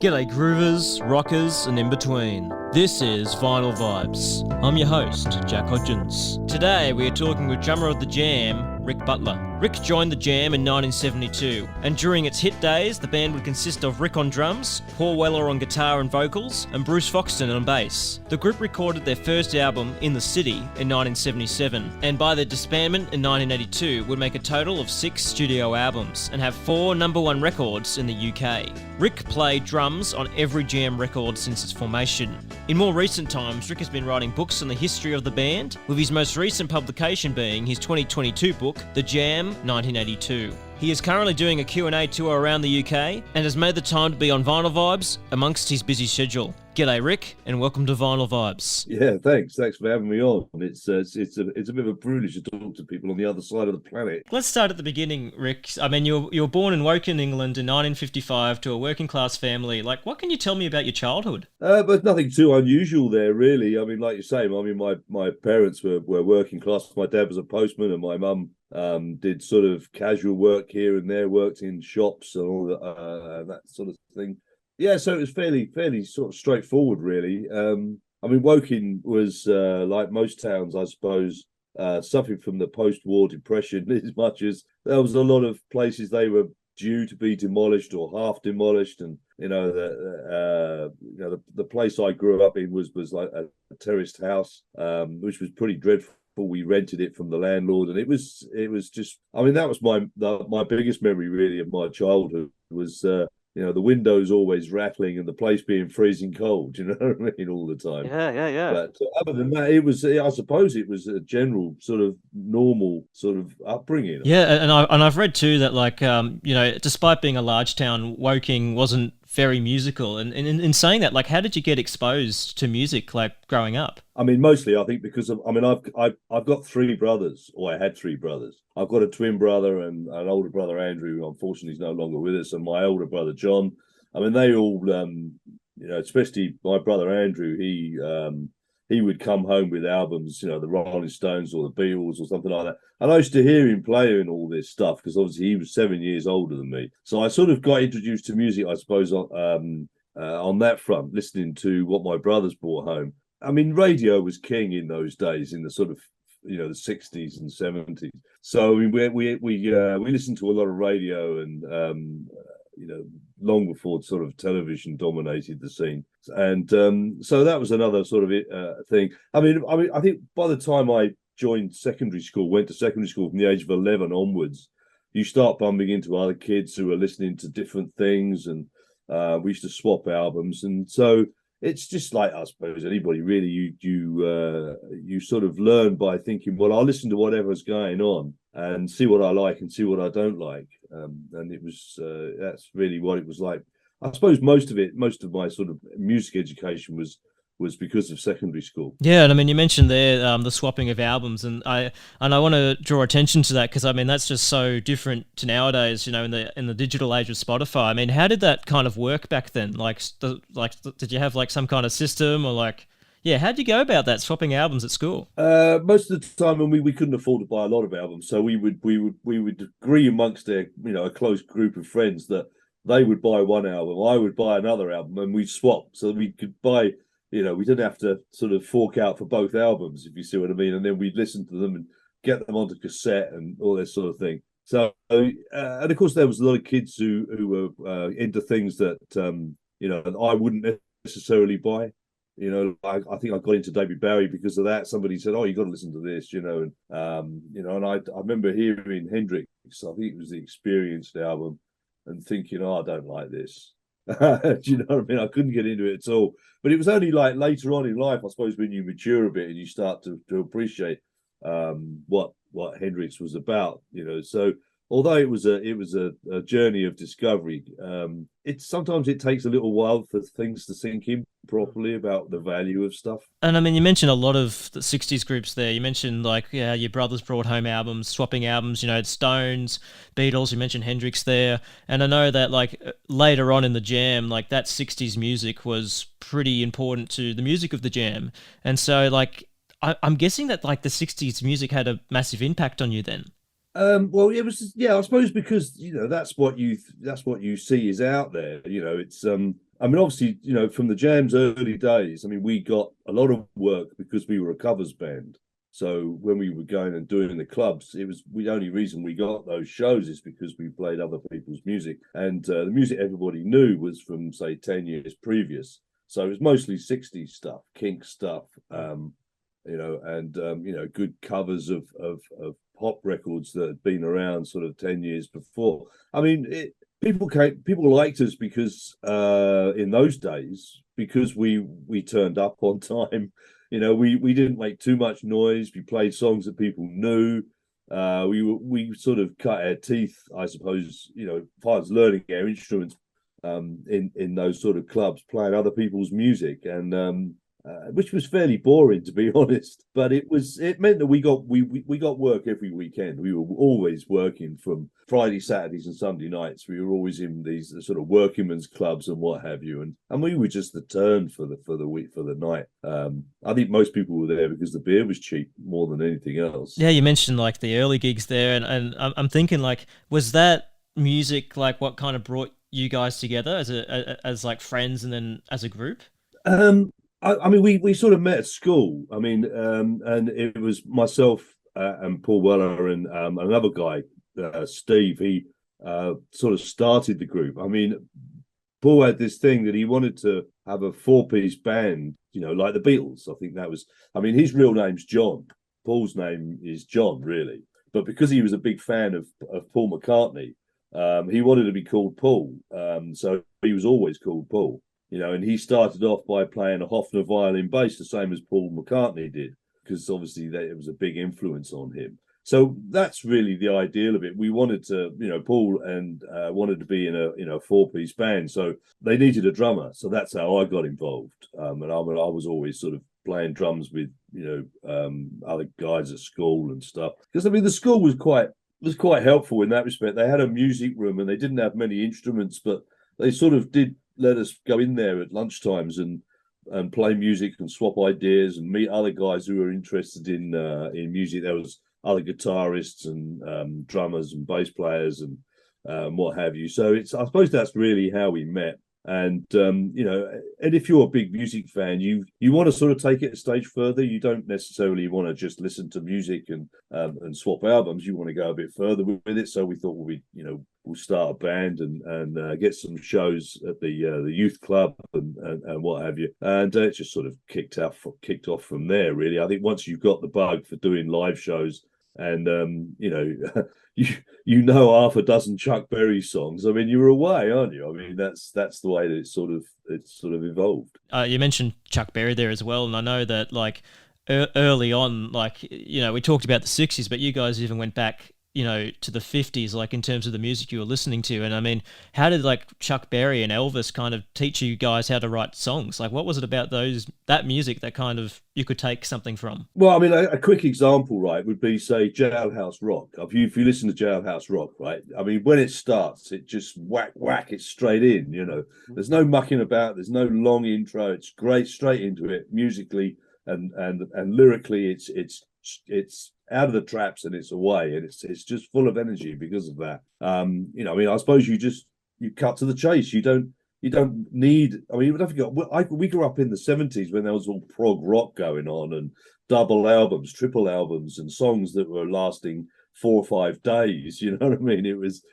G'day groovers, rockers, and in between. This is Vinyl Vibes. I'm your host, Jack Hodgins. Today we are talking with drummer of the Jam, Rick Butler. Rick joined the Jam in 1972, and during its hit days, the band would consist of Rick on drums, Paul Weller on guitar and vocals, and Bruce Foxton on bass. The group recorded their first album, In the City, in 1977, and by their disbandment in 1982 would make a total of 6 studio albums and have 4 #1 records in the UK. Rick played drums on every Jam record since its formation. In more recent times, Rick has been writing books on the history of the band, with his most recent publication being his 2022 book, The Jam 1982. He is currently doing a Q&A tour around the UK and has made the time to be on Vinyl Vibes amongst his busy schedule. G'day Rick, and welcome to Vinyl Vibes. Yeah, thanks for having me on. It's a bit of a privilege to talk to people on the other side of the planet. Let's start at the beginning, Rick. I mean, you were born in Woking, England in 1955 to a working class family. Like, what can you tell me about your childhood? But nothing too unusual there, really. I mean, like you say, my parents were working class. My dad was a postman, and my mum did sort of casual work here and there, worked in shops and all that sort of thing. Yeah, so it was fairly sort of straightforward, really. I mean, Woking was like most towns, I suppose, suffering from the post-war depression, as much as there was a lot of places they were due to be demolished or half demolished, and the place I grew up in was like a terraced house, which was pretty dreadful. We rented it from the landlord, and it was just, I mean, that was my biggest memory really of my childhood was the windows always rattling and the place being freezing cold, you know what I mean, all the time. Yeah. But other than that, I suppose it was a general sort of normal sort of upbringing. Yeah, and I've read too that, like, despite being a large town, Woking wasn't very musical. And in saying that, like, how did you get exposed to music, like, growing up? I mean, mostly I think because of, I mean, I've got 3 brothers, or I had 3 brothers. I've got a twin brother and an older brother, Andrew, who unfortunately is no longer with us, and my older brother, John. I mean, they all, especially my brother, Andrew, he would come home with albums, the Rolling Stones or the Beatles or something like that. And I used to hear him playing all this stuff because obviously he was 7 years older than me. So I sort of got introduced to music, I suppose, on that front, listening to what my brothers brought home. I mean, radio was king in those days, in the sort of, the 60s and 70s. So we listened to a lot of radio, and long before sort of television dominated the scene. And so that was another sort of thing. I mean, I think by the time I went to secondary school from the age of 11 onwards, you start bumping into other kids who are listening to different things, and we used to swap albums. And so it's just like, I suppose, anybody really, you sort of learn by thinking, well, I'll listen to whatever's going on and see what I like and see what I don't like. And it was, that's really what it was like. I suppose most of my sort of music education was because of secondary school. Yeah, and I mean, you mentioned there the swapping of albums, and I want to draw attention to that because I mean that's just so different to nowadays. In the digital age of Spotify. I mean, how did that kind of work back then? Did you have like some kind of system, or like, yeah, how'd you go about that, swapping albums at school? Most of the time, when we couldn't afford to buy a lot of albums, so we would agree amongst a close group of friends that they would buy one album, I would buy another album, and we'd swap so that we could buy. We didn't have to sort of fork out for both albums, if you see what I mean. And then we'd listen to them and get them onto cassette and all this sort of thing. So, and of course, there was a lot of kids who were into things that, I wouldn't necessarily buy. I think I got into David Bowie because of that. Somebody said, "Oh, you got to listen to this," and I remember hearing Hendrix. I think it was the Experienced album, and thinking, "Oh, I don't like this." Do you know what I mean? I couldn't get into it at all. But it was only like later on in life, I suppose, when you mature a bit and you start to appreciate what Hendrix was about. So although it was a journey of discovery, sometimes it takes a little while for things to sink in properly about the value of stuff. And I mean, you mentioned a lot of the 60s groups there. You mentioned like, yeah, your brothers brought home albums, swapping albums, Stones, Beatles, you mentioned Hendrix there. And I know that like later on in the Jam, like that 60s music was pretty important to the music of the Jam. And so like, I'm guessing that like the 60s music had a massive impact on you then. Well, it was, I suppose because that's what you see is out there. It's I mean, obviously, from the Jam's early days, I mean, we got a lot of work because we were a covers band. So when we were going and doing the clubs, it was the only reason we got those shows is because we played other people's music. And the music everybody knew was from, say, 10 years previous. So it was mostly 60s stuff, Kinks stuff, good covers of pop records that had been around sort of 10 years before. I mean, people liked us because in those days, because we turned up on time. We didn't make too much noise. We played songs that people knew. We sort of cut our teeth, I suppose, as far as learning our instruments in those sort of clubs, playing other people's music, and which was fairly boring, to be honest. But it meant that we got work every weekend. We were always working from Friday, Saturdays, and Sunday nights. We were always in these sort of workingmen's clubs and what have you, and we were just the turn for the week, for the night. I think most people were there because the beer was cheap more than anything else. Yeah, you mentioned like the early gigs there, and I'm thinking like, was that music like what kind of brought you guys together as like friends and then as a group? I mean, we sort of met at school. I mean, and it was myself and Paul Weller and another guy, Steve. He sort of started the group. I mean, Paul had this thing that he wanted to have a 4-piece band, like the Beatles. I think that was. I mean, his real name's John. Paul's name is John, really. But because he was a big fan of Paul McCartney, he wanted to be called Paul. So he was always called Paul. And he started off by playing a Hofner violin bass, the same as Paul McCartney did, because obviously it was a big influence on him. So that's really the ideal of it. We wanted to, Paul and wanted to be in a 4-piece band, so they needed a drummer. So that's how I got involved. And I was always sort of playing drums with, other guys at school and stuff. Because I mean, the school was quite helpful in that respect. They had a music room and they didn't have many instruments, but they sort of did let us go in there at lunchtimes and play music and swap ideas and meet other guys who were interested in music. There was other guitarists and drummers and bass players and what have you. So I suppose that's really how we met. And and if you're a big music fan, you want to sort of take it a stage further. You don't necessarily want to just listen to music and swap albums. You want to go a bit further with it. So we thought, we'll start a band and get some shows at the youth club and what have you. And it just sort of kicked off from there. Really, I think once you've got the bug for doing live shows. And half a dozen Chuck Berry songs. I mean, you're away, aren't you? I mean, that's the way that it's sort of evolved. You mentioned Chuck Berry there as well, and I know that like early on, like we talked about the '60s, but you guys even went back, to the '50s, like in terms of the music you were listening to. And I mean, how did like Chuck Berry and Elvis kind of teach you guys how to write songs? Like, what was it about that music that kind of you could take something from? Well, I mean, a quick example, right, would be, say, Jailhouse Rock. If you listen to Jailhouse Rock, right, I mean, when it starts, it just whack, it's straight in, There's no mucking about. There's no long intro. It's great, straight into it, musically and lyrically. It's out of the traps and it's away, and it's just full of energy because of that. I mean, I suppose you cut to the chase. You don't need. I mean, don't forget, we grew up in the '70s when there was all prog rock going on and double albums, triple albums, and songs that were lasting 4 or 5 days. You know what I mean? It was.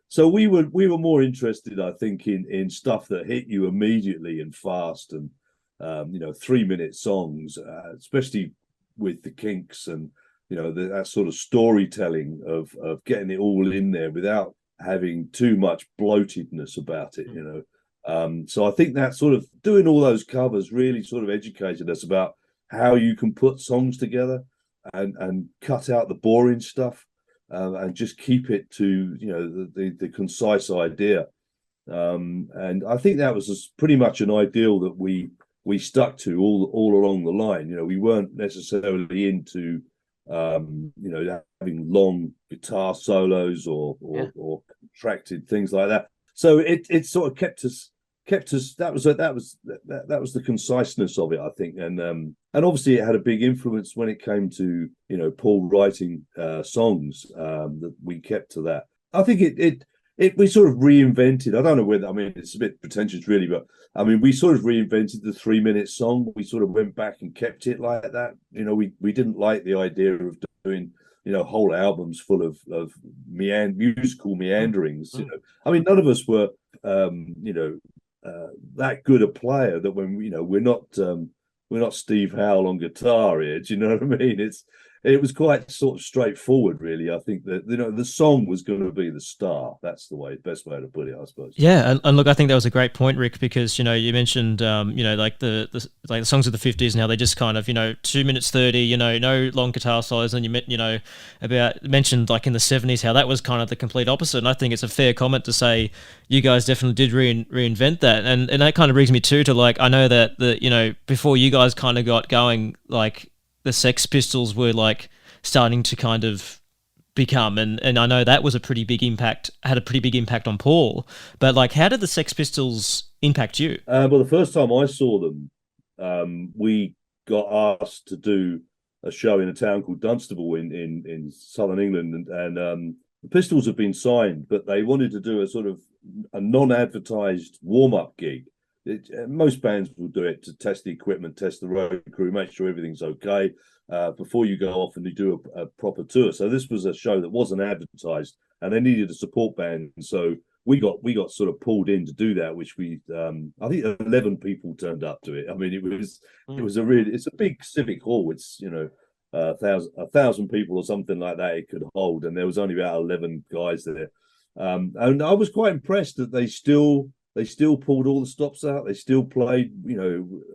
So we were more interested, I think, in stuff that hit you immediately and fast, and 3-minute songs, especially with the Kinks and that sort of storytelling of getting it all in there without having too much bloatedness about it. So I think that sort of doing all those covers really sort of educated us about how you can put songs together and cut out the boring stuff and just keep it to the concise idea. And I think that was pretty much an ideal that we stuck to all along the line. We weren't necessarily into having long guitar solos or contracted things like that. So it sort of kept us. That was the conciseness of it, I think, and obviously it had a big influence when it came to Paul writing songs. That we kept to that. I think we sort of reinvented. I don't know whether, I mean, it's a bit pretentious, really, but I mean, we sort of reinvented the 3 minute song. We sort of went back and kept it like that. We didn't like the idea of doing, whole albums full of musical meanderings. I mean, none of us were, that good a player that when we're not Steve Howe on guitar here. Do you know what I mean? It was quite sort of straightforward, really. I think that the song was going to be the star. That's the best way to put it, I suppose. Yeah, and look, I think that was a great point, Rick, because you mentioned like the songs of the 50s and how they just kind of 2 minutes 30, no long guitar solos, and mentioned like in the 70s how that was kind of the complete opposite. And I think it's a fair comment to say you guys definitely did reinvent that, and that kind of brings me to like I know that before you guys kind of got going, like the Sex Pistols were like starting to kind of become, and I know that was had a pretty big impact on Paul, but like how did the Sex Pistols impact you? Well, the first time I saw them, we got asked to do a show in a town called Dunstable in southern England, and the Pistols had been signed, but they wanted to do a sort of a non-advertised warm-up gig. Most bands will do it to test the equipment, test the road crew, make sure everything's okay before you go off and you do a proper tour. So this was a show that wasn't advertised, and they needed a support band. So we got sort of pulled in to do that, which I think 11 people turned up to it. I mean, it's a big civic hall. It's a thousand people or something like that it could hold, and there was only about 11 guys there, and I was quite impressed that they still pulled all the stops out. They still played,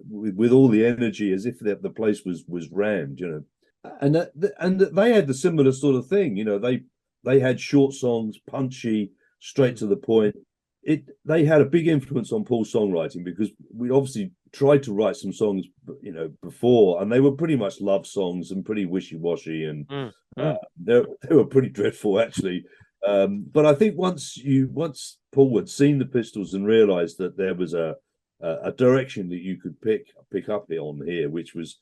with all the energy as if the place was rammed, And they had the similar sort of thing. They had short songs, punchy, straight to the point. They had a big influence on Paul's songwriting because we obviously tried to write some songs, before, and they were pretty much love songs and pretty wishy-washy, and they were pretty dreadful actually. But I think once Paul had seen the Pistols and realised that there was a direction that you could pick up on here, which was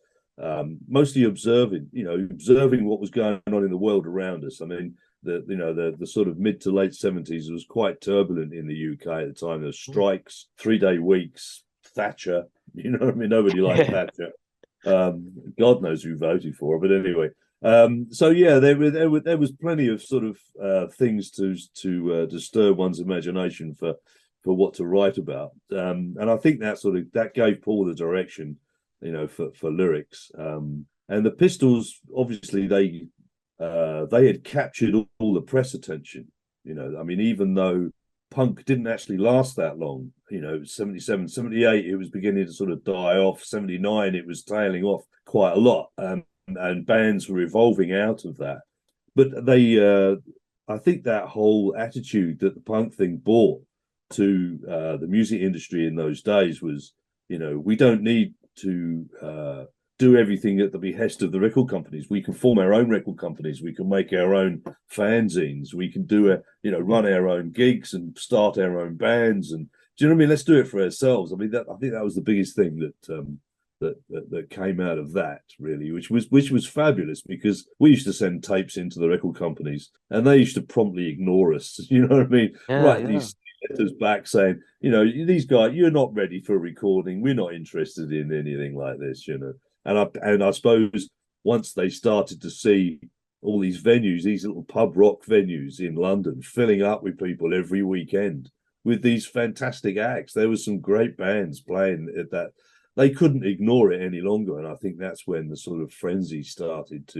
mostly observing what was going on in the world around us. I mean, the sort of mid to late 70s was quite turbulent in the UK at the time. There were strikes, 3-day weeks, Thatcher. Nobody liked Thatcher. God knows who voted for her, but anyway. So yeah, there was plenty of sort of things to disturb one's imagination for what to write about, and I think that gave Paul the direction, for lyrics. And the Pistols, obviously, they had captured all the press attention. I mean, even though punk didn't actually last that long, 77, 78, it was beginning to sort of die off. 79, it was tailing off quite a lot. And bands were evolving out of that, but I think that whole attitude that the punk thing brought to the music industry in those days was, we don't need to do everything at the behest of the record companies. We can form our own record companies. We can make our own fanzines. We can run our own gigs and start our own bands. And do you know what I mean? Let's do it for ourselves. I mean, I think that was the biggest thing that came out of that, really, which was fabulous, because we used to send tapes into the record companies and they used to promptly ignore us. You know what I mean? These letters back saying, these guys, you're not ready for recording. We're not interested in anything like this, And I suppose once they started to see all these venues, these little pub rock venues in London filling up with people every weekend with these fantastic acts, there was some great bands playing at that. They couldn't ignore it any longer, and I think that's when the sort of frenzy started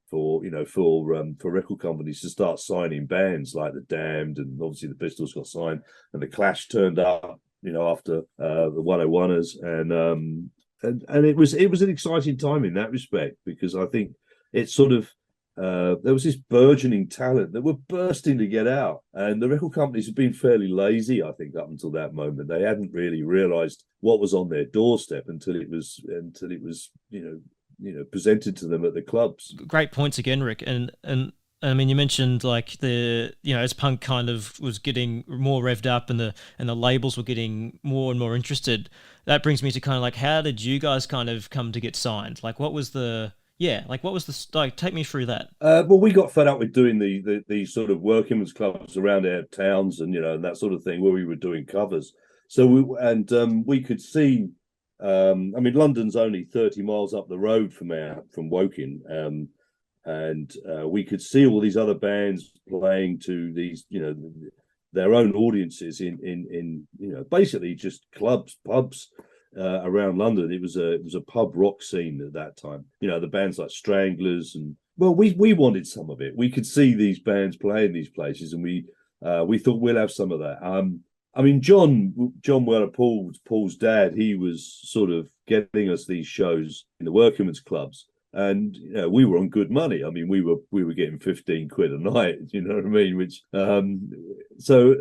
for record companies to start signing bands like the Damned, and obviously the Pistols got signed, and the Clash turned up, after the 101ers, and it was an exciting time in that respect, because I think it sort of there was this burgeoning talent that were bursting to get out, and the record companies had been fairly lazy, I think, up until that moment. They hadn't really realised what was on their doorstep until it was presented to them at the clubs. Great points again, Rick, and I mean, you mentioned like as punk kind of was getting more revved up, and the labels were getting more and more interested. That brings me to kind of like, how did you guys kind of come to get signed? Like, what was the Yeah, like what was like? Take me through that. Well, we got fed up with doing the sort of workingmen's clubs around our towns and and that sort of thing where we were doing covers. So we could see. I mean, London's only 30 miles up the road from Woking, and we could see all these other bands playing to these their own audiences in basically just clubs, pubs. Around London, it was a pub rock scene at that time. The bands like Stranglers, and well, we wanted some of it. We could see these bands playing these places, and we thought we'll have some of that. I mean, John Weller, Paul's dad, he was sort of getting us these shows in the workingmen's clubs, and we were on good money. I mean, we were getting 15 quid a night. You know what I mean? Which so.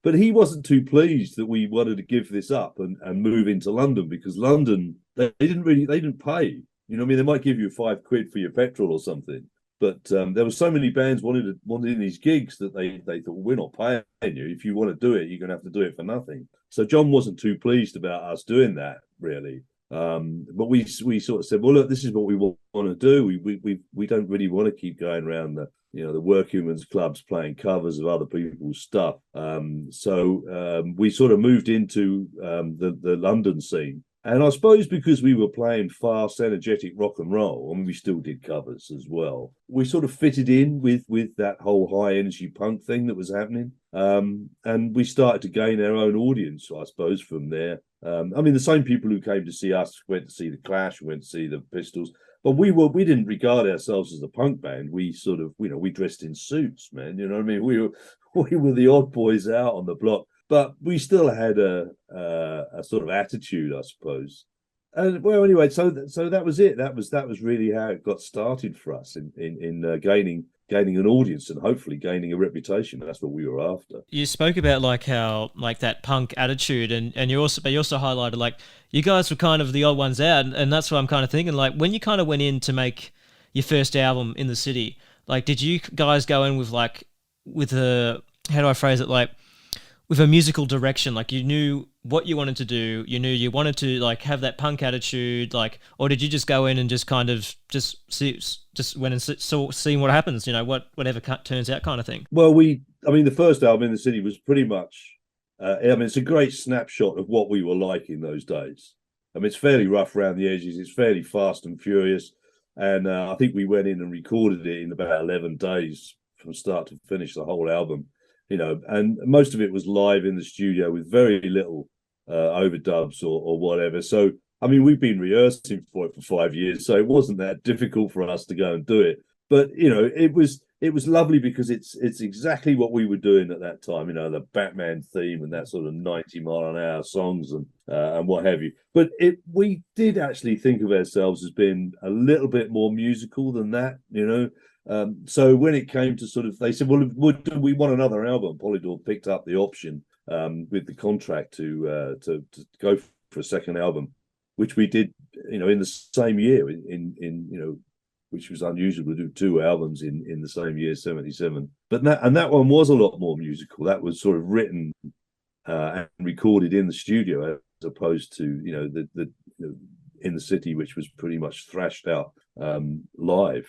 But he wasn't too pleased that we wanted to give this up and move into London, because London, they didn't pay. I mean, they might give you 5 quid for your petrol or something. But there were so many bands wanting these gigs that they thought, well, we're not paying you. If you want to do it, you're going to have to do it for nothing. So John wasn't too pleased about us doing that, really. But we sort of said, well, look, this is what we want to do. We don't really want to keep going around the workingmen's clubs playing covers of other people's stuff. So we sort of moved into the London scene. And I suppose because we were playing fast, energetic rock and roll, I mean, we still did covers as well. We sort of fitted in with that whole high energy punk thing that was happening. And we started to gain our own audience, I suppose, from there. I mean, the same people who came to see us went to see the Clash, went to see the Pistols. But we didn't regard ourselves as a punk band. We sort of, we dressed in suits, man. You know what I mean? We were the odd boys out on the block, but we still had a sort of attitude, I suppose. And well, anyway, so that was it. That was really how it got started for us in gaining an audience and hopefully gaining a reputation. That's what we were after. You spoke about like how like that punk attitude, and you also highlighted like you guys were kind of the odd ones out, and that's what I'm kind of thinking. Like when you kind of went in to make your first album in the city, like did you guys go in with a, how do I phrase it, like with a musical direction? Like you knew what you wanted to do, you knew you wanted to like have that punk attitude, like, or did you just go in and just kind of just went and see what happens, whatever turns out kind of thing? Well, the first album in the city was pretty much, it's a great snapshot of what we were like in those days. I mean, it's fairly rough around the edges, it's fairly fast and furious, and I think we went in and recorded it in about 11 days from start to finish, the whole album. And most of it was live in the studio with very little overdubs or whatever. So, I mean, we've been rehearsing for it for 5 years, so it wasn't that difficult for us to go and do it. But it was lovely because it's exactly what we were doing at that time. The Batman theme and that sort of 90-mile-an-hour songs and what have you. But we did actually think of ourselves as being a little bit more musical than that. So when it came to sort of, they said, well, do we want another album? Polydor picked up the option with the contract to go for a second album, which we did, in the same year, which was unusual to do 2 albums in the same year, 77. But that one was a lot more musical. That was sort of written and recorded in the studio, as opposed to the in the city, which was pretty much thrashed out live.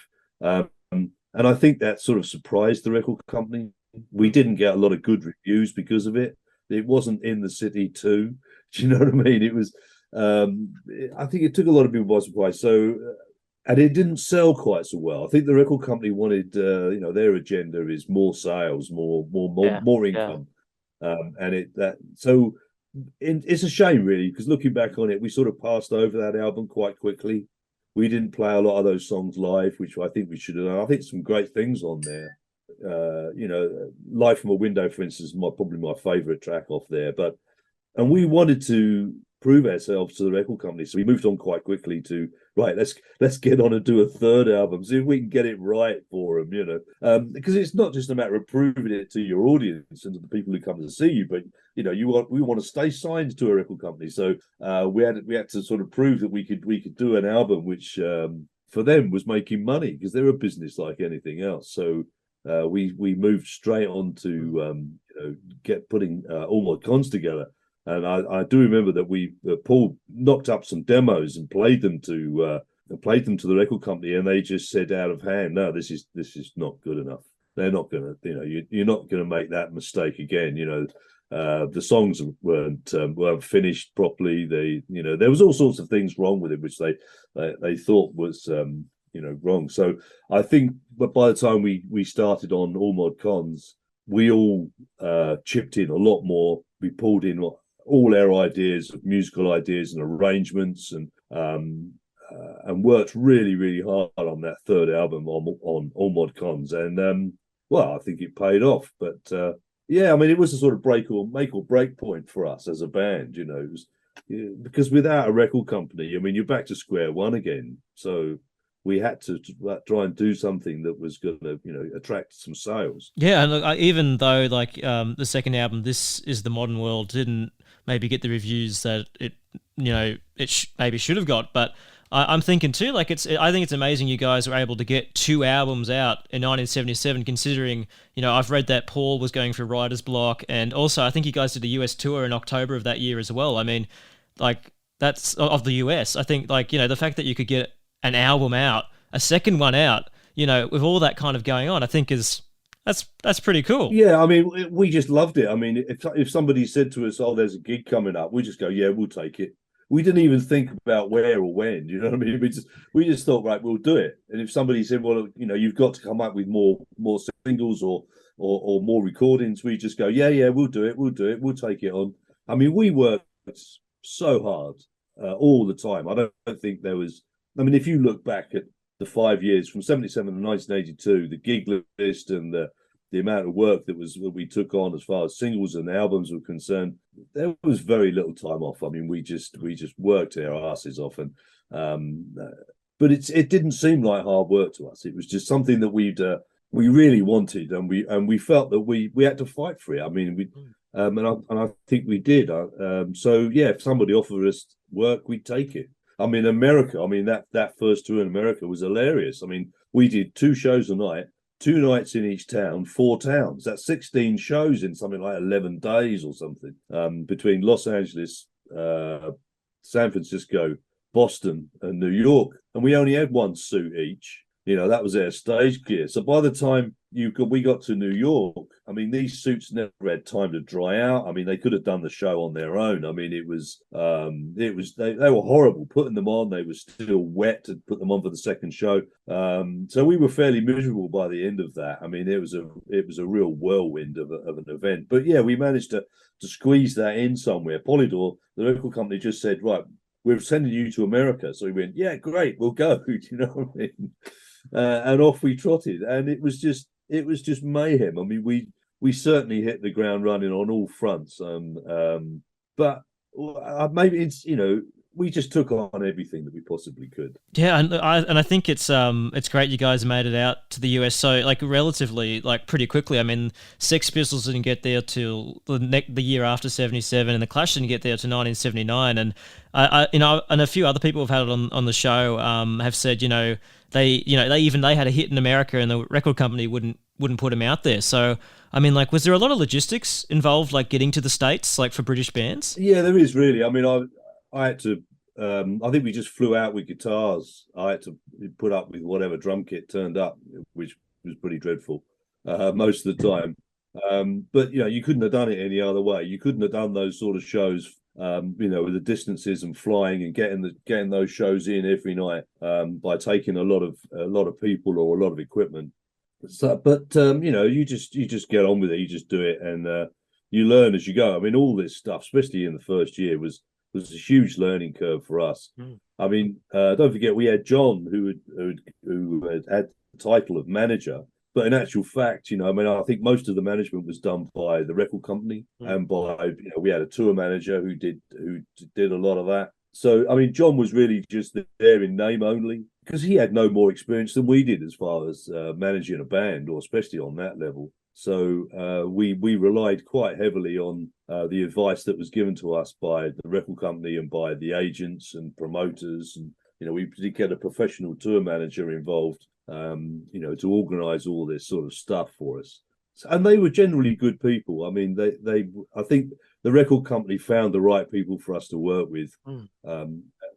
And I think that sort of surprised the record company. We didn't get a lot of good reviews because of it. It wasn't in the city too. Do you know what I mean? It was. I think it took a lot of people by surprise. So, and it didn't sell quite so well. I think the record company wanted, their agenda is more sales, more income, it's a shame really, because looking back on it, we sort of passed over that album quite quickly. We didn't play a lot of those songs live, which I think we should have done. I think some great things on there. Live from a Window, for instance, is probably my favourite track off there. And we wanted to prove ourselves to the record company, so we moved on quite quickly to let's get on and do a third album, see if we can get it right for them. Because it's not just a matter of proving it to your audience and to the people who come to see you, but we want to stay signed to a record company. So we had to sort of prove that we could do an album which for them was making money, because they're a business like anything else. So we moved straight on to putting all my cons together. And I do remember that Paul knocked up some demos and played them to played them to the record company, and they just said out of hand, "No, this is not good enough. They're not going to, you're not going to make that mistake again." The songs weren't finished properly. There was all sorts of things wrong with it, which they thought was wrong. So I think, but by the time we started on All Mod Cons, we all chipped in a lot more. We pulled in all our ideas, musical ideas and arrangements, and worked really, really hard on that third album on All Mod Cons. And I think it paid off. But it was a sort of make or break point for us as a band. It was, because without a record company, you're back to square one again. So we had to try and do something that was going to, attract some sales. Yeah, and look, even though the second album, This Is the Modern World, didn't maybe get the reviews that it maybe should have got, but I'm thinking too, I think it's amazing you guys were able to get 2 albums out in 1977, considering, I've read that Paul was going through writer's block, and also I think you guys did a US tour in October of that year as well. I mean, that's of the US. I think the fact that you could get an album out, a second one out, with all that kind of going on, I think that's pretty cool. Yeah, we just loved it. If somebody said to us, "Oh, there's a gig coming up," we just go, "Yeah, we'll take it." We didn't even think about where or when. You know what I mean? We just thought, right, we'll do it. And if somebody said, "Well, you've got to come up with more singles or more recordings," we just go, "Yeah, we'll do it. We'll take it on." We worked so hard all the time. I don't think there was. If you look back at the 5 years from 77 to 1982, the gig list and the amount of work that we took on as far as singles and albums were concerned, there was very little time off. We just worked our asses off, and but it didn't seem like hard work to us. It was just something that we really wanted, and we felt that we had to fight for it. And I think we did. So yeah, if somebody offered us work, we'd take it. America, that first tour in America was hilarious. We did 2 shows a night, 2 nights in each town, 4 towns. That's 16 shows in something like 11 days or something, between Los Angeles, San Francisco, Boston, and New York. And we only had 1 suit each. That was our stage gear. So by the time we got to New York, these suits never had time to dry out. They could have done the show on their own. They were horrible putting them on. They were still wet to put them on for the second show. So we were fairly miserable by the end of that. It was a real whirlwind of an event. But yeah, we managed to squeeze that in somewhere. Polydor, the record company, just said, "Right, we're sending you to America." So we went, "Yeah, great, we'll go." Do you know what I mean? And off we trotted, and it was just mayhem. We certainly hit the ground running on all fronts. But maybe it's we just took on everything that we possibly could. Yeah, and I think it's great you guys made it out to the US so relatively pretty quickly. Sex Pistols didn't get there till the year after 77, and the Clash didn't get there to 1979. And and a few other people have had it on the show have said they had a hit in America and the record company wouldn't put them out there. So was there a lot of logistics involved, getting to the States, for British bands? Yeah, there is really. I had to. I think we just flew out with guitars. I had to put up with whatever drum kit turned up, which was pretty dreadful most of the time. But you couldn't have done it any other way. You couldn't have done those sort of shows, with the distances and flying and getting those shows in every night by taking a lot of people or a lot of equipment. So, but you just get on with it. You just do it, and you learn as you go. All this stuff, especially in the first year, was a huge learning curve for us. Don't forget we had John who had the title of manager, but in actual fact, I think most of the management was done by the record company and by we had a tour manager who did a lot of that. So John was really just there in name only, because he had no more experience than we did as far as managing a band, or especially on that level. So we relied quite heavily on the advice that was given to us by the record company and by the agents and promoters. And, we did get a professional tour manager involved, to organise all this sort of stuff for us. And they were generally good people. I think the record company found the right people for us to work with.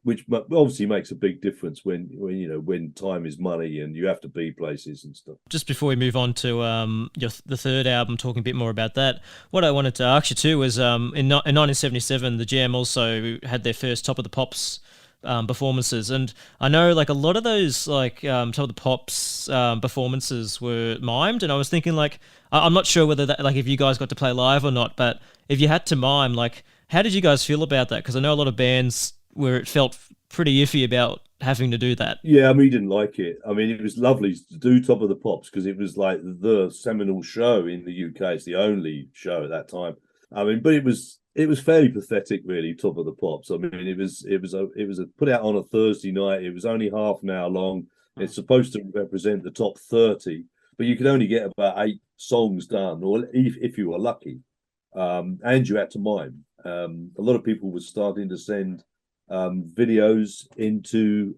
which obviously makes a big difference when time is money and you have to be places and stuff. Just before we move on to the third album, talking a bit more about that, what I wanted to ask you too was in 1977, the Jam also had their first Top of the Pops performances, and I know like a lot of those like Top of the Pops performances were mimed, and I was thinking like I'm not sure whether that, like, if you guys got to play live or not, but if you had to mime, like, how did you guys feel about that? Because I know a lot of bands where it felt pretty iffy about having to do that. Yeah, I mean, we didn't like it. I mean, it was lovely to do Top of the Pops because it was like the seminal show in the UK. It's the only show at that time. I mean, but it was fairly pathetic, really. Top of the Pops. I mean, it was put out on a Thursday night. It was only half an hour long. It's supposed to represent the top 30, but you could only get about 8 songs done, or if you were lucky, and you had to mime. A lot of people were starting to send videos into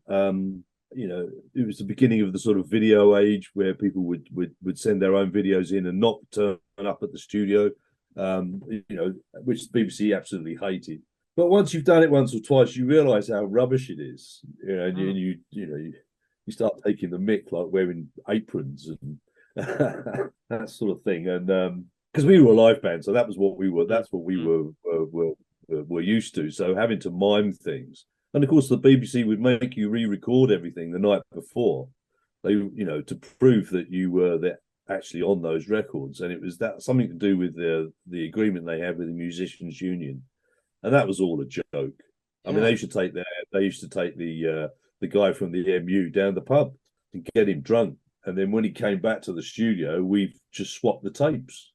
it was the beginning of the sort of video age where people would send their own videos in and not turn up at the studio, which the BBC absolutely hated. But once you've done it once or twice, you realise how rubbish it is, and you start taking the mick, like wearing aprons and that sort of thing. And because we were a live band, so that was what we were. That's what we were used to. So having to mime things, and of course the BBC would make you re-record everything the night before, to prove that you were there actually on those records, and it was that something to do with the agreement they had with the musicians union, and that was all a joke. I mean, they used to take the guy from the MU down the pub and get him drunk, and then when he came back to the studio, we just swapped the tapes,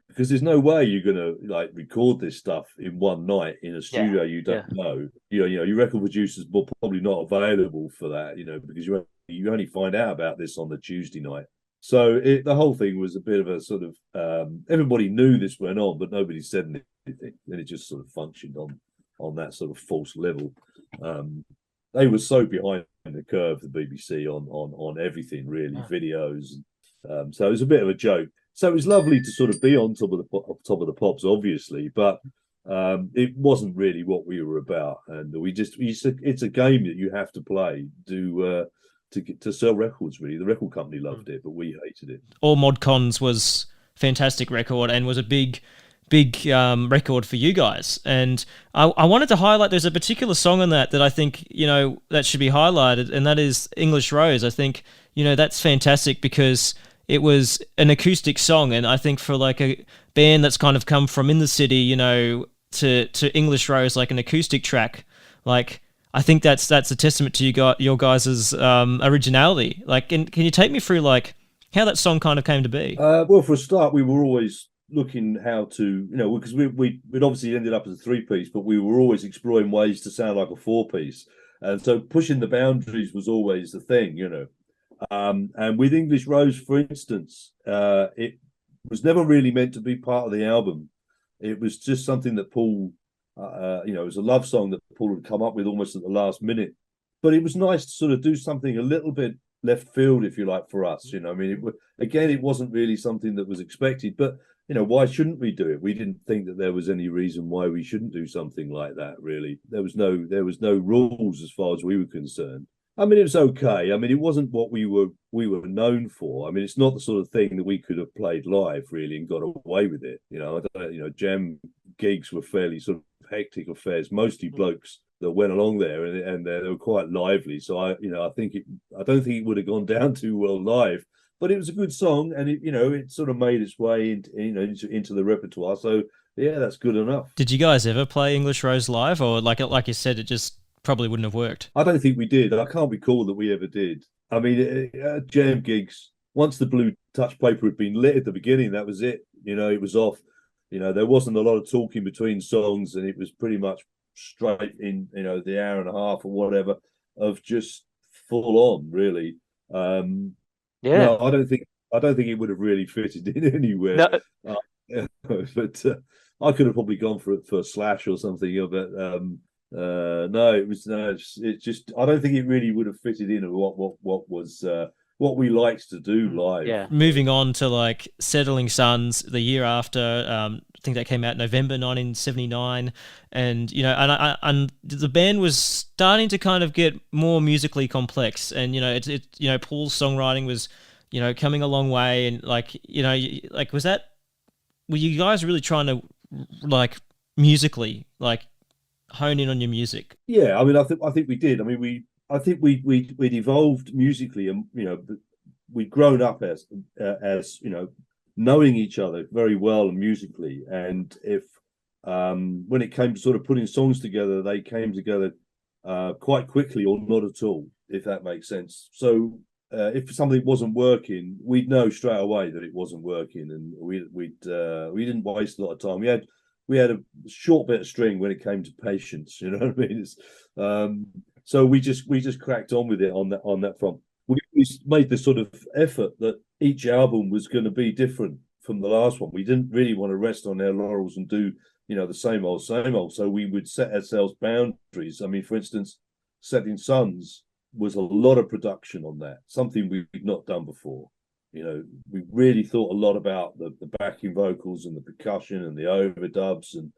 because there's no way you're gonna like record this stuff in one night in a studio you don't know. Your record producers will probably not available for that, because you only find out about this on the Tuesday night. So the whole thing was a bit of a sort of everybody knew this went on, but nobody said anything, and it just sort of functioned on that sort of false level. They were so behind the curve, the BBC, on everything really, videos. So it was a bit of a joke. So it was lovely to sort of be on Top of the Pops, obviously, but it wasn't really what we were about. And it's a game that you have to play to sell records. Really, the record company loved it, but we hated it. All Mod Cons was fantastic record and was a big record for you guys. And I wanted to highlight, there's a particular song on that I think, that should be highlighted, and that is English Rose. I think, that's fantastic because it was an acoustic song, and I think for like a band that's kind of come from in the city, to English Rose, like an acoustic track, like I think that's a testament to your guys' originality. Like, can you take me through like how that song kind of came to be? Well, for a start, we were always looking how to, because we'd obviously ended up as a 3-piece, but we were always exploring ways to sound like a 4-piece, and so pushing the boundaries was always the thing, And with English Rose, for instance, it was never really meant to be part of the album. It was just something that Paul, it was a love song that Paul had come up with almost at the last minute. But it was nice to sort of do something a little bit left field, if you like, for us. I mean, it wasn't really something that was expected. But, why shouldn't we do it? We didn't think that there was any reason why we shouldn't do something like that, really. There was no rules as far as we were concerned. I mean, it was okay. I mean, it wasn't what we were known for. I mean, it's not the sort of thing that we could have played live, really, and got away with it. Jam gigs were fairly sort of hectic affairs, mostly blokes that went along there, and they were quite lively. So I don't think it would have gone down too well live, but it was a good song, and it sort of made its way into the repertoire. So yeah, that's good enough. Did you guys ever play English Rose live, or like you said, it just probably wouldn't have worked? I don't think we did. I can't recall that we ever did. I mean, jam gigs, once the blue touch paper had been lit at the beginning, that was it. It was off. There wasn't a lot of talking between songs, and it was pretty much straight in, the hour and a half or whatever of just full on, really. No, I don't think it would have really fitted in anywhere. No. But I could have probably gone for a Slash or something, but no, it just I don't think it really would have fitted in what was what we liked to do live. Yeah. Moving on to like Settling Suns the year after, I think that came out November 1979, and and the band was starting to kind of get more musically complex, and Paul's songwriting was coming a long way, and like were you guys really trying to like musically like hone in on your music? Yeah, I mean, I think we did. I mean, I think we'd evolved musically, and we'd grown up as knowing each other very well and musically. And if when it came to sort of putting songs together, they came together quite quickly or not at all, if that makes sense. So if something wasn't working, we'd know straight away that it wasn't working, and we didn't waste a lot of time. We had a short bit of string when it came to patience. You know what I mean? So we just cracked on with it on that front. We made this sort of effort that each album was going to be different from the last one. We didn't really want to rest on our laurels and do the same old, same old. So we would set ourselves boundaries. I mean, for instance, Setting Suns was a lot of production on that, something we'd not done before. We really thought a lot about the backing vocals and the percussion and the overdubs, and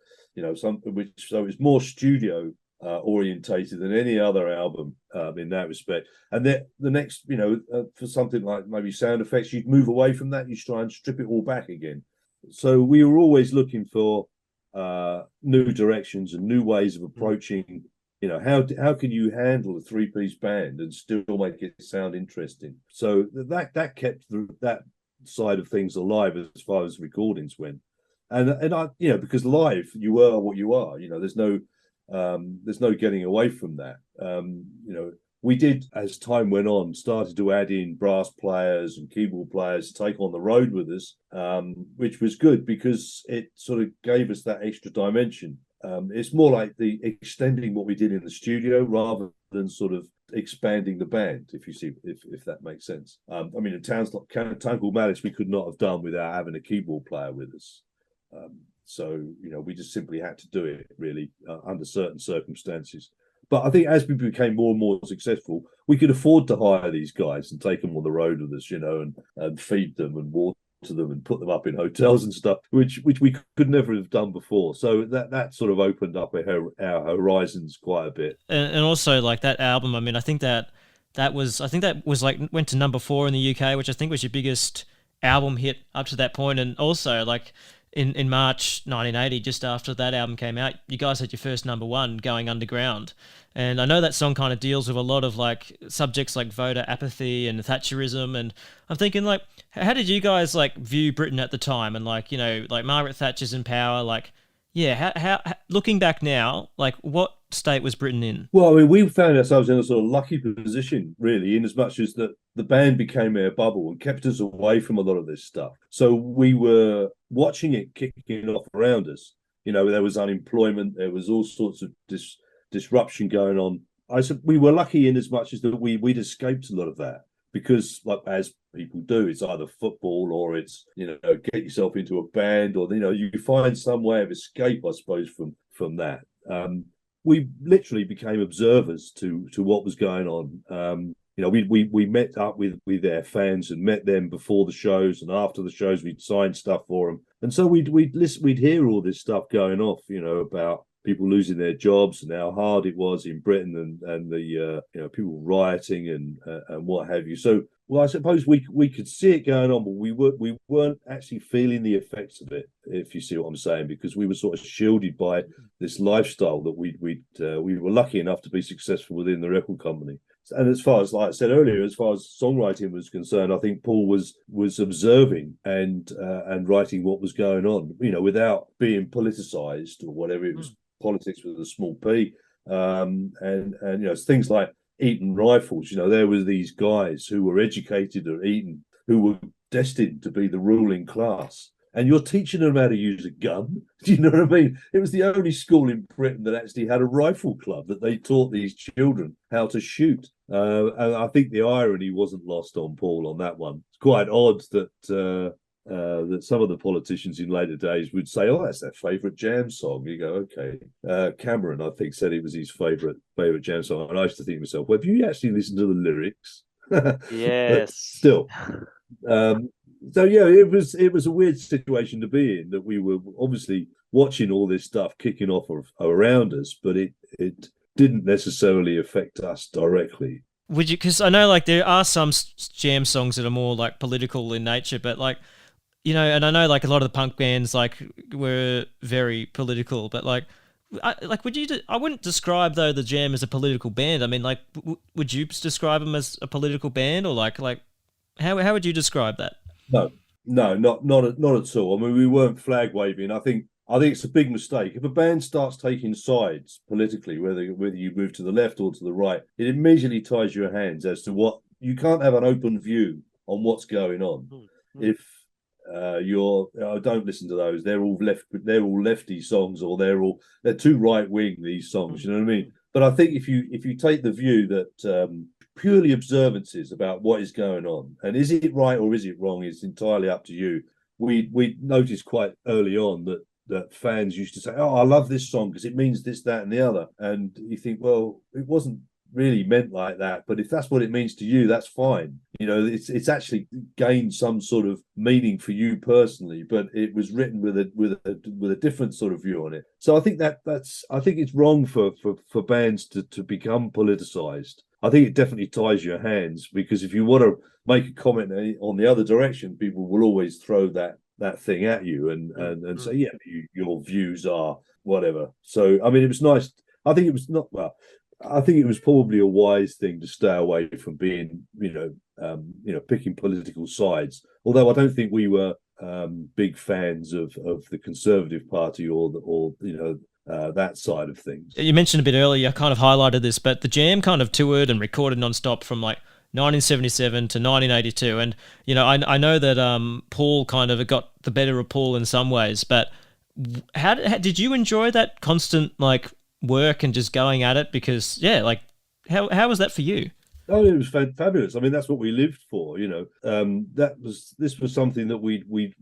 so it's more studio orientated than any other album in that respect. And then the next, for something like maybe sound effects, you'd move away from that. You try and strip it all back again. So we were always looking for new directions and new ways of approaching. How can you handle a three-piece band and still make it sound interesting? So that kept that side of things alive as far as recordings went. And I, because live you are what you are. There's no getting away from that. We did, as time went on, started to add in brass players and keyboard players to take on the road with us, which was good because it sort of gave us that extra dimension. It's more like the extending what we did in the studio rather than sort of expanding the band, if that makes sense. I mean, in towns like Called Malice, we could not have done without having a keyboard player with us. So we just simply had to do it really under certain circumstances. But I think as we became more and more successful, we could afford to hire these guys and take them on the road with us, and feed them and water them and put them up in hotels and stuff, which we could never have done before. So that sort of opened up our horizons quite a bit. And also like that album, I mean, I think that was like went to number 4 in the UK, which I think was your biggest album hit up to that point. And also like in March 1980, just after that album came out, you guys had your first number 1, Going Underground. And I know that song kind of deals with a lot of like subjects like voter apathy and Thatcherism. And I'm thinking like, how did you guys like view Britain at the time? And like, like Margaret Thatcher's in power, like, yeah, how looking back now, like what state was Britain in? Well, I mean, we found ourselves in a sort of lucky position, really, in as much as that the band became our bubble and kept us away from a lot of this stuff. So we were watching it kicking off around us. There was unemployment, there was all sorts of disruption going on. I said we were lucky in as much as that we'd escaped a lot of that. Because, like as people do, it's either football or it's get yourself into a band, or you find some way of escape, I suppose, from that. We literally became observers to what was going on. We met up with their fans and met them before the shows and after the shows. We'd sign stuff for them, and so we'd listen, we'd hear all this stuff going off, about people losing their jobs and how hard it was in Britain, and the people rioting and what have you. So, well, I suppose we could see it going on, but we weren't actually feeling the effects of it, if you see what I'm saying, because we were sort of shielded by this lifestyle that we were lucky enough to be successful within the record company. And as far as, like I said earlier, as far as songwriting was concerned, I think Paul was observing and writing what was going on, without being politicized or whatever. It was politics with a small p, and things like Eton Rifles. There were these guys who were educated at Eton who were destined to be the ruling class, and you're teaching them how to use a gun. Do you know what I mean? It was the only school in Britain that actually had a rifle club that they taught these children how to shoot. And I think the irony wasn't lost on Paul on that one. It's quite odd that some of the politicians in later days would say, "Oh, that's their favourite Jam song." You go, okay. Cameron, I think, said it was his favourite Jam song, and I used to think to myself, "Well, have you actually listened to the lyrics?" But Yes. still, um, so yeah, it was a weird situation to be in, that we were obviously watching all this stuff kicking off around us, but it didn't necessarily affect us directly. Would you? Because I know like there are some jam songs that are more like political in nature, but like and I know like a lot of the punk bands like were very political, but like. Would you? I wouldn't describe though the Jam as a political band. I mean, like, would you describe them as a political band, or like how would you describe that? No, no, not at all. I mean, we weren't flag waving. I think it's a big mistake. If a band starts taking sides politically, whether you move to the left or to the right, it immediately ties your hands as to what you can't have an open view on what's going on. If don't listen to those. They're all lefty songs, or they're too right wing. These songs, you know what I mean. But I think if you take the view that purely observances about what is going on, and is it right or is it wrong, is entirely up to you. We noticed quite early on that fans used to say, "Oh, I love this song because it means this, that, and the other," and you think, well, it wasn't really meant like that, but if that's what it means to you, that's fine. It's actually gained some sort of meaning for you personally, but it was written with a different sort of view on it. So I think I think it's wrong for bands to become politicized. I think it definitely ties your hands, because if you want to make a comment on the other direction, people will always throw that thing at you and say, yeah, your views are whatever. So I mean, it was nice. I think it was not well. I think it was probably a wise thing to stay away from being, picking political sides. Although I don't think we were big fans of the Conservative Party or that side of things. You mentioned a bit earlier, I kind of highlighted this, but the Jam kind of toured and recorded nonstop from like 1977 to 1982, and I know that Paul kind of got the better of Paul in some ways, but how did you enjoy that constant like work and just going at it? Because how was that for you? Oh, it was fabulous. I mean, that's what we lived for. This was something that we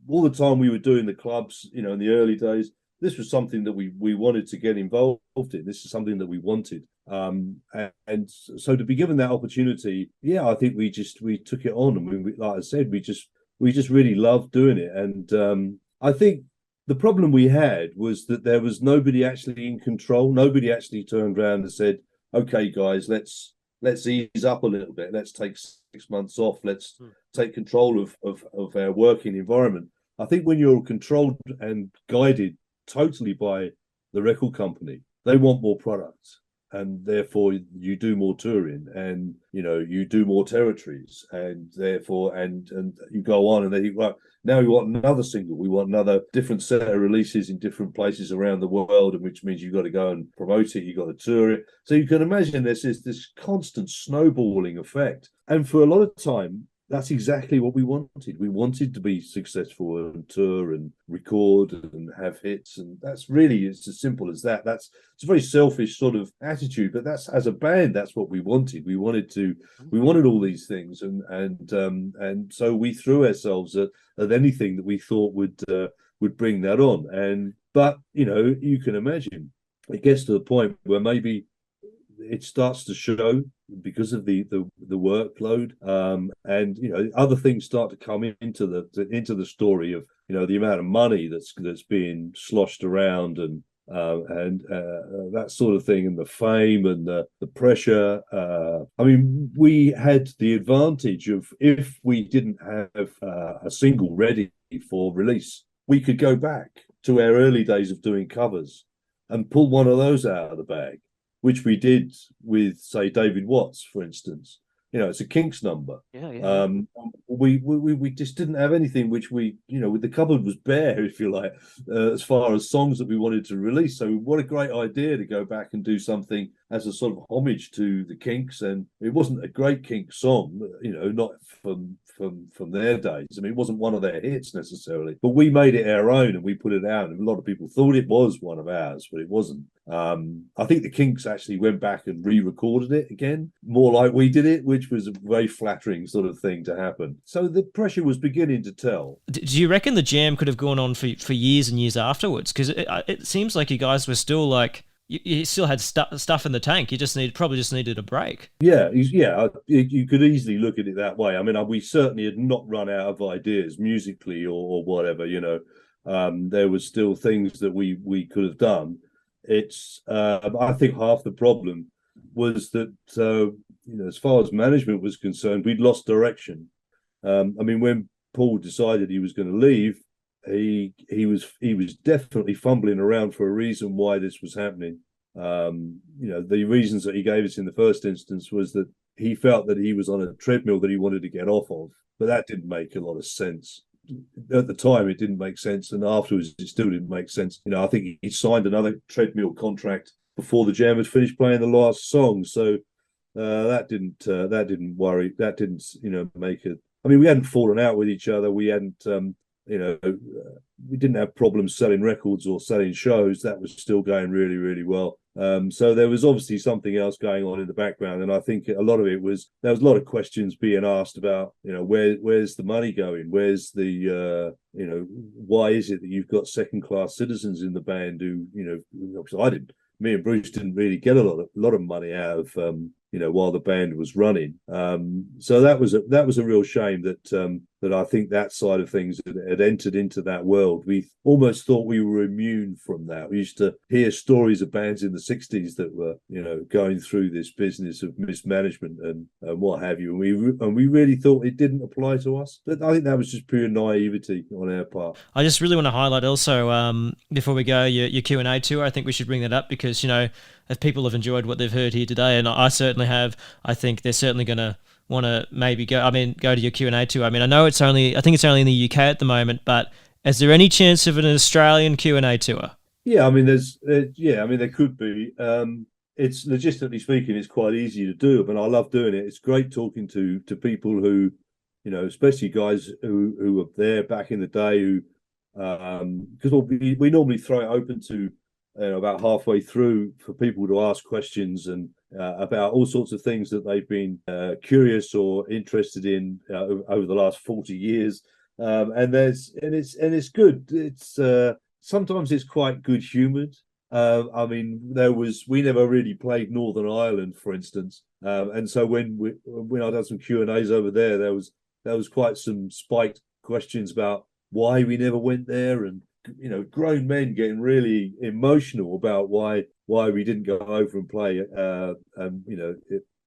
all the time we were doing the clubs. In the early days, this was something that we wanted to get involved in. This is something that we wanted. And so to be given that opportunity, I think we took it on, and like I said, we just really loved doing it. And I think the problem we had was that there was nobody actually in control. Nobody actually turned around and said, "Okay, guys, let's ease up a little bit. Let's take 6 months off. Let's take control of our working environment." I think when you're controlled and guided totally by the record company, they want more products, and therefore you do more touring, and you do more territories, and therefore and you go on, and they think, right, now we want another single, we want another different set of releases in different places around the world, and which means you've got to go and promote it, you've got to tour it. So you can imagine this constant snowballing effect, and for a lot of time that's exactly what we wanted. We wanted to be successful and tour and record and have hits, and it's as simple as that. It's a very selfish sort of attitude, but that's, as a band, that's what we wanted. We wanted all these things, and so we threw ourselves at anything that we thought would bring that on. But you can imagine it gets to the point where maybe it starts to show because of the workload, and other things start to come into the story of the amount of money that's being sloshed around, and that sort of thing, and the fame and the pressure. I mean, we had the advantage of, if we didn't have a single ready for release, we could go back to our early days of doing covers and pull one of those out of the bag, which we did with, say, David Watts, for instance. It's a Kinks number. Yeah. We just didn't have anything which the cupboard was bare, if you like, as far as songs that we wanted to release. So what a great idea to go back and do something as a sort of homage to the Kinks. And it wasn't a great Kinks song, not from their days. I mean, it wasn't one of their hits necessarily, but we made it our own and we put it out. And a lot of people thought it was one of ours, but it wasn't. I think the Kinks actually went back and re-recorded it again, more like we did it, which was a very flattering sort of thing to happen. So the pressure was beginning to tell. Do you reckon the Jam could have gone on for years and years afterwards? Because it seems like you guys were still like you still had stuff in the tank. You probably just needed a break. Yeah, you could easily look at it that way. I mean, we certainly had not run out of ideas musically or whatever. There was still things that we could have done. I think half the problem was that as far as management was concerned, we'd lost direction. I mean, when Paul decided he was going to leave, he was definitely fumbling around for a reason why this was happening. The reasons that he gave us in the first instance was that he felt that he was on a treadmill that he wanted to get off of, but that didn't make a lot of sense. At the time, it didn't make sense, and afterwards, it still didn't make sense. I think he signed another treadmill contract before the Jam had finished playing the last song, so that didn't worry. That didn't make it. I mean, we hadn't fallen out with each other. We hadn't we didn't have problems selling records or selling shows. That was still going really, really well. So there was obviously something else going on in the background, and I think a lot of it was there was a lot of questions being asked about where's the money going, where's the why is it that you've got second class citizens in the band who because me and Bruce didn't really get a lot of money out of while the band was running. So that was a real shame that I think that side of things had entered into that world. We almost thought we were immune from that. We used to hear stories of bands in the 60s that were going through this business of mismanagement and what have you, and we really thought it didn't apply to us. But I think that was just pure naivety on our part. I just really want to highlight also before we go your Q&A tour. I think we should bring that up because if people have enjoyed what they've heard here today, and I certainly have, I think they're certainly going to want to maybe go to your Q&A tour. I mean, I think it's only in the UK at the moment, but is there any chance of an Australian Q&A tour? Yeah, I mean, there could be. It's logistically speaking, it's quite easy to do. I mean, I love doing it. It's great talking to people who, especially guys who were there back in the day who, because we normally throw it open to about halfway through for people to ask questions and about all sorts of things that they've been curious or interested in over the last 40 years. And it's good. It's sometimes it's quite good humoured. I mean, we never really played Northern Ireland, for instance, and so when I did some Q&As over there was quite some spiked questions about why we never went there, and grown men getting really emotional about why we didn't go over and play, and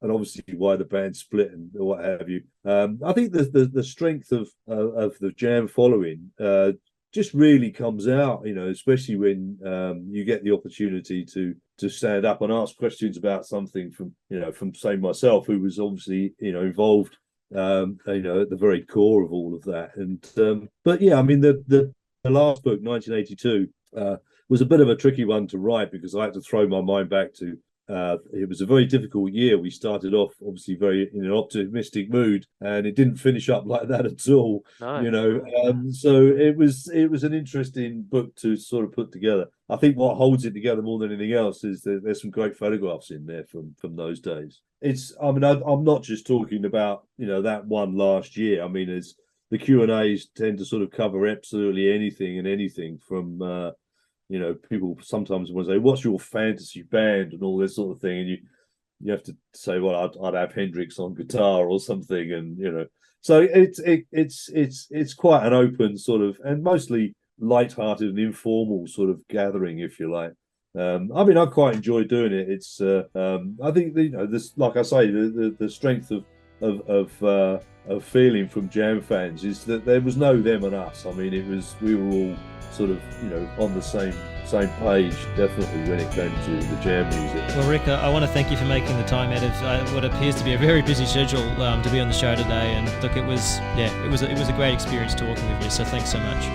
obviously why the band split and what have you. I think the strength of the Jam following just really comes out, especially when you get the opportunity to stand up and ask questions about something from say myself, who was obviously involved at the very core of all of that. And but yeah, I mean the last book, 1982, was a bit of a tricky one to write because I had to throw my mind back to it was a very difficult year. We started off obviously very in an optimistic mood, and it didn't finish up like that at all. No. So it was an interesting book to sort of put together. I think what holds it together more than anything else is that there's some great photographs in there from those days. I'm not just talking about that one last year. I mean, the Q&As tend to sort of cover absolutely anything from people sometimes want to say, what's your fantasy band and all this sort of thing, and you have to say, well, I'd have Hendrix on guitar or something, and so it's quite an open sort of and mostly light-hearted and informal sort of gathering, if you like. I mean, I quite enjoy doing it. It's I think this, like I say, the strength of feeling from Jam fans is that there was no them and us. I mean, we were all sort of on the same page, definitely, when it came to the Jam music. Well, Rick, I want to thank you for making the time out of what appears to be a very busy schedule to be on the show today. And look, it was a great experience talking with you. So thanks so much.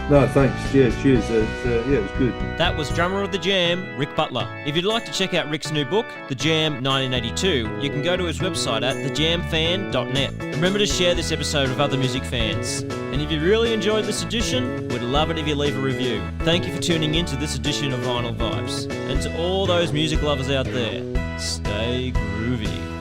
No, thanks. Yeah, cheers. It was good. That was drummer of the Jam, Rick Butler. If you'd like to check out Rick's new book, The Jam 1982, you can go to his website at thejamfan.net. Remember to share this episode with other music fans. And if you really enjoyed this edition, we'd love it if you leave a review. Thank you for tuning in to this edition of Vinyl Vibes. And to all those music lovers out there, stay groovy.